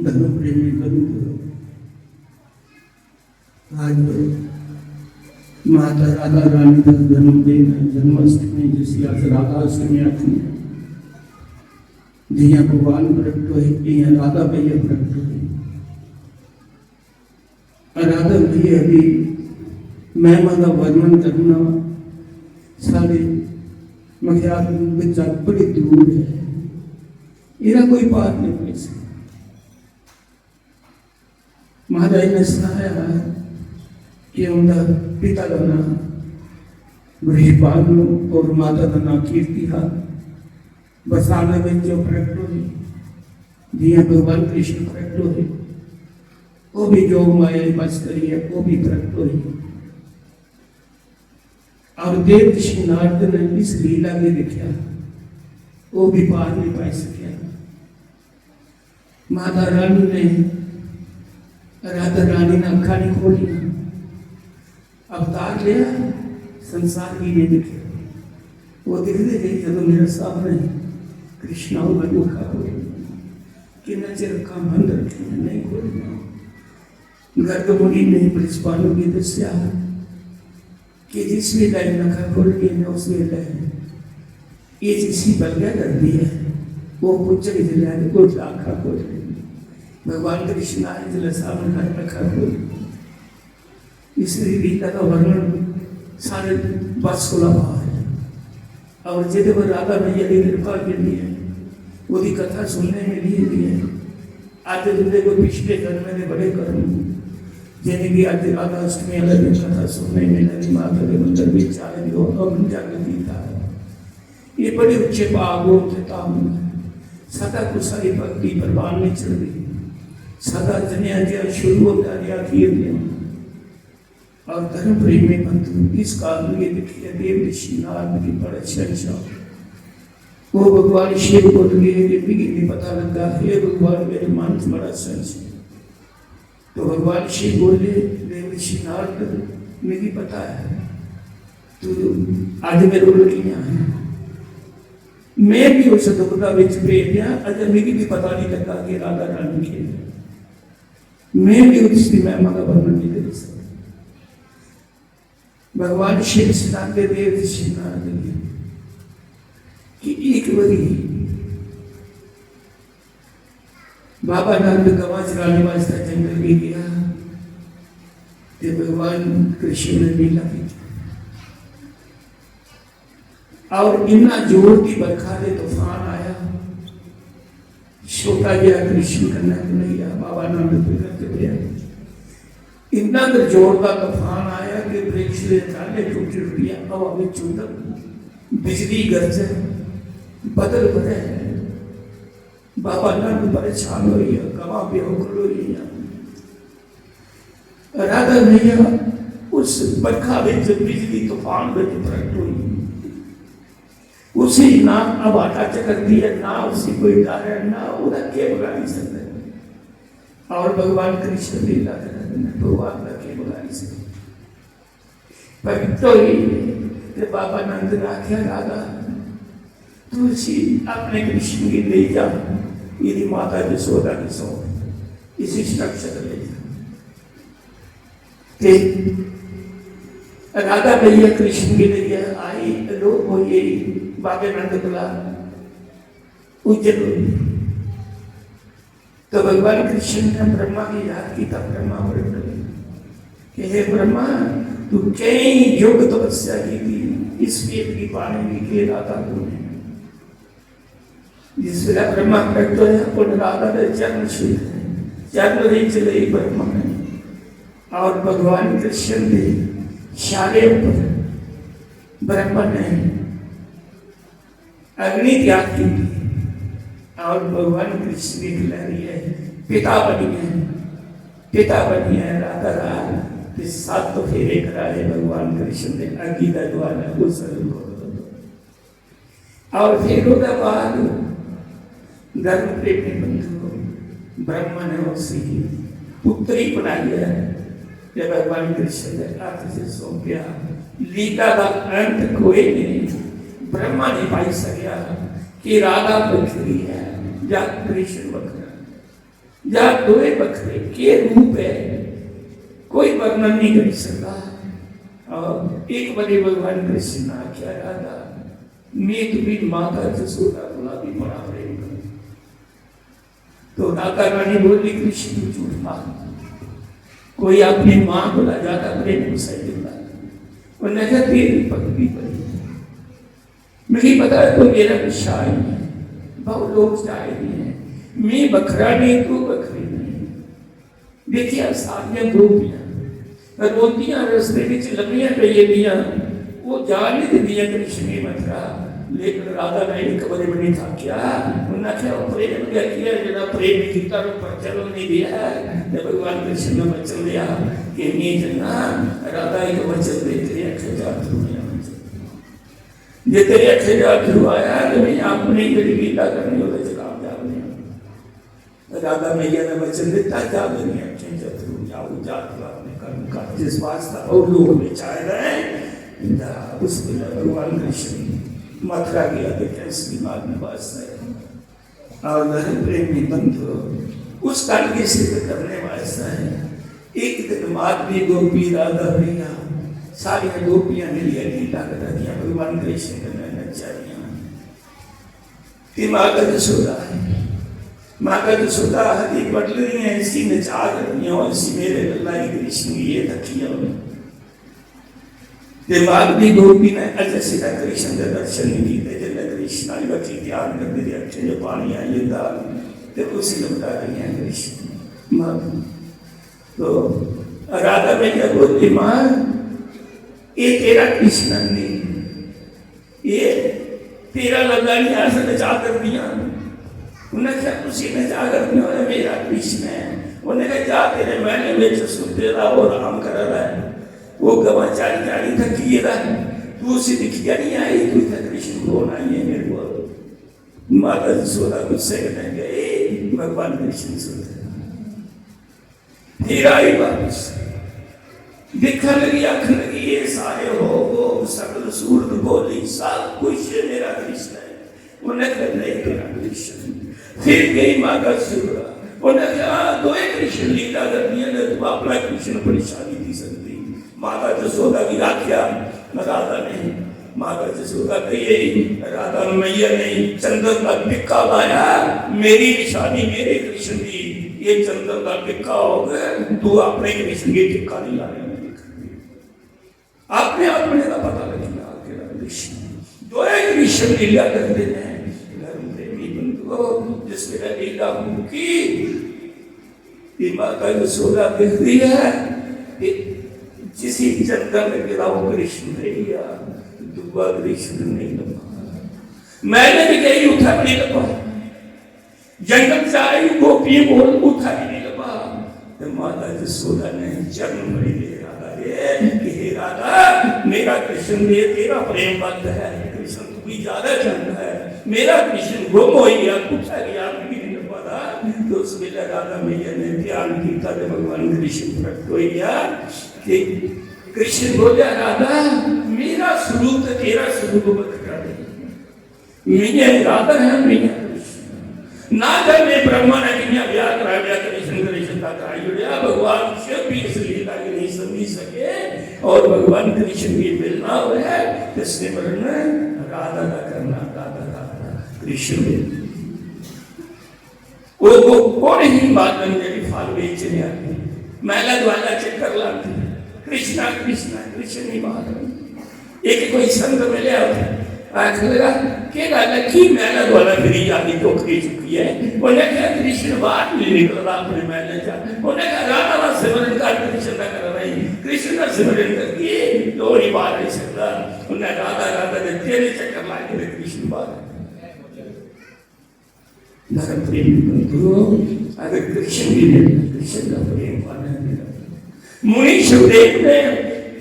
धर्म प्रेमी बंधु, आज माता राधा रानी का जन्मदिन है, जन्माष्टमी जिसी आज राधाष्टमी आती है। जिया भगवान प्रकट हुए, जिया राधा भैया प्रकट हुए। राधा भैया भी महिमा का वर्णन करना सारे मख्याल बच्चा बड़ी दूर है, इरा कोई पार नहीं कर सकता। महाराज ने सुनाया है कि उनका पिता का नाम बृहस्पति और माता का नाम कीर्ति है। बरसाने में जो प्रकट हुई, जिया भगवान कृष्ण प्रकट हुए, वो भी जोग माया बस करी है, वो भी प्रकट हुई। और देव ऋषि नारद ने इस लीला के देखा, वो भी पार नहीं पा सकिया। माता रानी ने राधा रानी ने अखा नहीं खोली, अवतार लिया, संसार की ये दिखे। वो दिखते गई जब मेरे सामने कृष्णा बनो अखा खोली कि न चिरका बंद रखे नहीं खोली। गर्ग मुनि ने बृहस्पति की दस्या कि जिस भी लाइन नखा खोल के न उस वेला ये जिसी बलगा कर दी है वो कुछ जिला को आखा खोल भगवान कृष्ण आए जिला सामने घर रखा खोल। इसलिए लीला का वर्णन सारे 16 भाव है। और जिधे पर राधा मैया की कृपा के लिए उसकी कथा सुनने में लिए आज जिंदगी को पिछले जन्म में बड़े कर्म जिन्हें भी आज राधा अष्टमी अलग कथा सुनने में लगी। माता के मंदिर भी चाहे जागृति था, ये बड़े उच्चे पागों थे ताम सदा कुसाई भक्ति प्रवान में चढ़ गई, सदा जनिया दिया शुरू होता दिया आखिर दिया। और धर्म प्रेम में बंधु इस काल में ये देखिए देव ऋषि नारद की बड़े शहंशाह वो भगवान शिव को नहीं पता लगा, हे भगवान मेरे मन से बड़ा संशय। तो भगवान शिव बोले देव ऋषि नारद मुझे पता है तू आज मेरे को लड़कियां हैं, मैं भी उस दुखदा विच भेज दिया, अजय मुझे भी पता नहीं लगा कि राधा रानी के मैं भी उसकी महिमा का वर्णन नहीं कर सकता। भगवान शिव सिद्धांत देव ऋषि नारद कि एक बारी बाबा नंद गवा चराने वास्ते जंगल में गया तो भगवान कृष्ण ने लीला की और इतना जोर की बरखा ने तूफान आया। छोटा गया कृष्ण करना नहीं आया, बाबा नंद करते गया। इतना जोर का तूफान आया कि वृक्ष ने डाले टूट गया, हवा में चूटक बिजली गरजे बदल बने। बाबा नंद परेशान हुई, गवा बेहोकल हुई। राधा मैया उस बरखा में बिजली तूफान में प्रकट हुई, उसी ना अब आटा चकर दिया, ना उसी कोई डर है, ना उधर के बगा नहीं सकते। और भगवान कृष्ण लीला भगवान का के बगा नहीं सकते। पवित्र ही बाबा नंद ने आख्या राधा तुलसी अपने कृष्ण की ले जा, यदि माता यशोदा की सौ इसी नक्षत्र ले जा। राधा भैया कृष्ण के लिए आई, लोग हो ये बाबे नंद कला उज्जैन हुई। तो भगवान कृष्ण ने ब्रह्मा की याद की, तब ब्रह्मा बोले कि हे ब्रह्मा तू कई युग तपस्या की थी इस पेट की पाने के राधा तूने। जिस वेला ब्रह्मा प्रकट होया उन राधा के चरण छुए, चरण नहीं चले ब्रह्मा ने। और भगवान कृष्ण ने शाले ऊपर ब्रह्मा ने अग्नि त्याग की और भगवान कृष्ण की खिलाड़ी है पिता बनी है राधा रानी के साथ तो फेरे कराए भगवान कृष्ण ने अग्नि का द्वारा उस और फिर उसके बाद धर्म प्रेमी बंधु ब्रह्मा ने उसी पुत्री बनाई है जब भगवान कृष्ण ने हाथ से सौंपया। लीला का अंत कोई नहीं, ब्रह्मा नहीं पाई सकिया कि राधा पुत्री है या कृष्ण बकरा। जहाँ दोए बखरे के रूप है कोई वर्णन नहीं कर सकता। और एक बड़े भगवान कृष्ण ने क्या राधा मैं तुम्हें माता जसोदा गुलाबी बड़ा प्रेम करूं। तो राधा रानी बोली कृष्ण तू झूठ मार, कोई अपनी माँ को ज्यादा प्रेम को सही देता और नजर तेरी पत्नी पर मुझे पता है तो मेरा विषय है, बहुत लोग चाहेंगे मैं बखरा नहीं तू बखरी नहीं। देखिए सारियां गोपियां रोटियां रस्ते में लंबियां कही दिया वो जाने दे दिया कृष्ण ने मथुरा, लेकिन राधा ने एक बड़े बड़ी था क्या उन्हें क्या प्रेम क्या किया जरा प्रेम गीता रो पर चलो नहीं दिया जब भगवान कृष्ण ने वचन दिया कि मैं जना राधा एक वचन दे तेरे अक्षर दुनिया में जे तेरे अक्षर आया तो मैं अपने तेरी गीता करनी होता जवाब जाने राधा मैया ने वचन देता जा दुनिया के जतरू जाओ जात अपने कर्म का जिस वास्ता और लोग में चाह रहे हैं उस भगवान कृष्ण मथुरा गया तो कैसे दिमाग में वास्ता है और धर्म प्रेमी बंधु उस काल के सिद्ध करने वास्ता है। एक दिन माधवी गोपी राधा भैया सारी गोपियां मिलिया गीता करा दिया भगवान कृष्ण करने नचारियां कि माँ का जसोदा है माँ का जसोदा हरी बढ़ रही है इसी नचा रही है और इसी मेरे लल्ला कृष्ण की ये तकिया दिमाग भी गोपी ने अजय सीधा कृष्ण के दर्शन नहीं दिए जब कृष्ण आई बच्ची ध्यान कर दे अच्छे जो पानी आई दाल तो उसी को बता रही है कृष्ण माँ तो राधा में क्या बोलती माँ ये तेरा कृष्ण नहीं ये तेरा लगा नहीं ऐसा नचा कर दिया उन्हें क्या उसी नचा कर दिया मेरा कृष्ण है उन्हें क्या जा तेरे मैंने में सुनते रहा और आराम कर रहा है वो गवाचारी गाड़ी था किए रहा तू उसे दिखिया नहीं आई तू था कृष्ण कौन आई है मेरे को माता जसोदा गुस्से करने गए भगवान कृष्ण सुनते फिर आई वापस दिखा लगी आंख लगी ये सारे हो वो सकल सूरत बोली सब कुछ मेरा कृष्ण है उन्हें कर नहीं तेरा कृष्ण फिर गई माता जसोदा उन्हें कहा दो कृष्ण लीला करनी है तो अपना कृष्ण परेशानी दी सकती माता जसोदा की आज्ञा राधा ने माता जसोदा कही राधा मैया ने चंदन का टिक्का लाया मेरी निशानी मेरे कृष्ण की ये चंदन का टिक्का हो गया तू अपने कृष्ण की टिक्का नहीं लाया आपने अपने का पता लगेगा तेरा कृष्ण दो कृष्ण लीला करते हैं धर्म प्रेमी बंधुओं जिसमें लीला की माता जसोदा कहती है जिसी जंगल में गिरा वो कृष्ण भैया दुआ कृष्ण नहीं लगा मैंने भी कही उठा नहीं लगा जंगल से आई गोपी बोल उठा नहीं लगा तो माता जसोदा ने जन्म में ले राधा रे कि हे राधा मेरा कृष्ण ये तेरा प्रेम बंद है कृष्ण तू भी ज्यादा चंद है मेरा कृष्ण गुम हो गया कुछ गया नहीं लगा तो उस वेला राधा मैया ने ध्यान किया तो भगवान कृष्ण प्रकट हो गया कि कृष्ण बोले राधा मेरा स्वरूप तो तेरा स्वरूप बदला नहीं मैं राधा है मैं कृष्ण ना जाने ब्रह्मा ने किया व्याह करा व्या कृष्ण कृष्ण का कराया भगवान शिव भी इस लीला के नहीं समझ सके और भगवान कृष्ण की मिलना है इसने वर्ण राधा का करना राधा कृष्ण वो कौन ही बात मेरी फाल बेचने आती मैला द्वारा चक्कर लाती कृष्णा कृष्णा कृष्ण नहीं बात एक कोई संत मिले आखिर के गाला की मैला द्वारा गिरी जाती तो खी चुकी है उन्हें क्या कृष्ण बात नहीं निकल रहा अपने मैले जा उन्हें क्या राधा सिमरन का कृष्ण का कर रही कृष्ण का सिमरन करके दो ही बात नहीं सकता उन्हें राधा राधा ने तेरे चक्कर लाके कृष्ण बात धर्म प्रेम बंधुओं अगर कृष्ण की कृष्ण का प्रेम पाना मुनि शिवदेव ने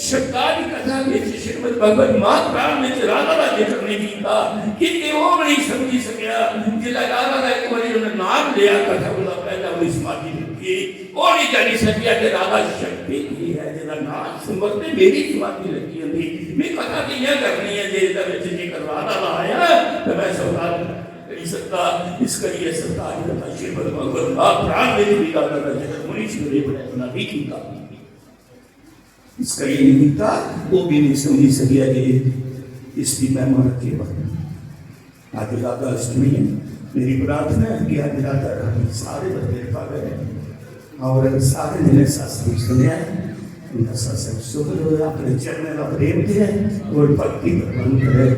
शब्दादी कथा में श्रीमद् भगवत महापुराण में राधा राज्य करने की था कि वो नहीं समझी सकिया जिला राधा का एक बार उन्होंने नाम लिया कथा बोला पहला वो समाधि की और नहीं जानी सकिया कि राधा शक्ति की है जिला नाम सुनते मेरी समाधि लगी थी मैं कथा नहीं करनी है जे इधर जी कर राधा लाया तो मैं सवाल सकता, इस करिए सरकार का आशीर्वाद भगवत आप प्राण मेरी भी गाता था जगत मनीष मेरे बड़े अपना भी कीता इसका ये नहीं था वो भी नहीं समझी सकिया कि इसकी महिमा रखे आज राधा अष्टमी है। मेरी प्रार्थना है कि आज राधा रानी सारे बंदे पा गए और सारे जिन्हें शास्त्र सुने उनका सत्संग सुख लो अपने चरण का प्रेम दिया और भक्ति प्रबंध करे।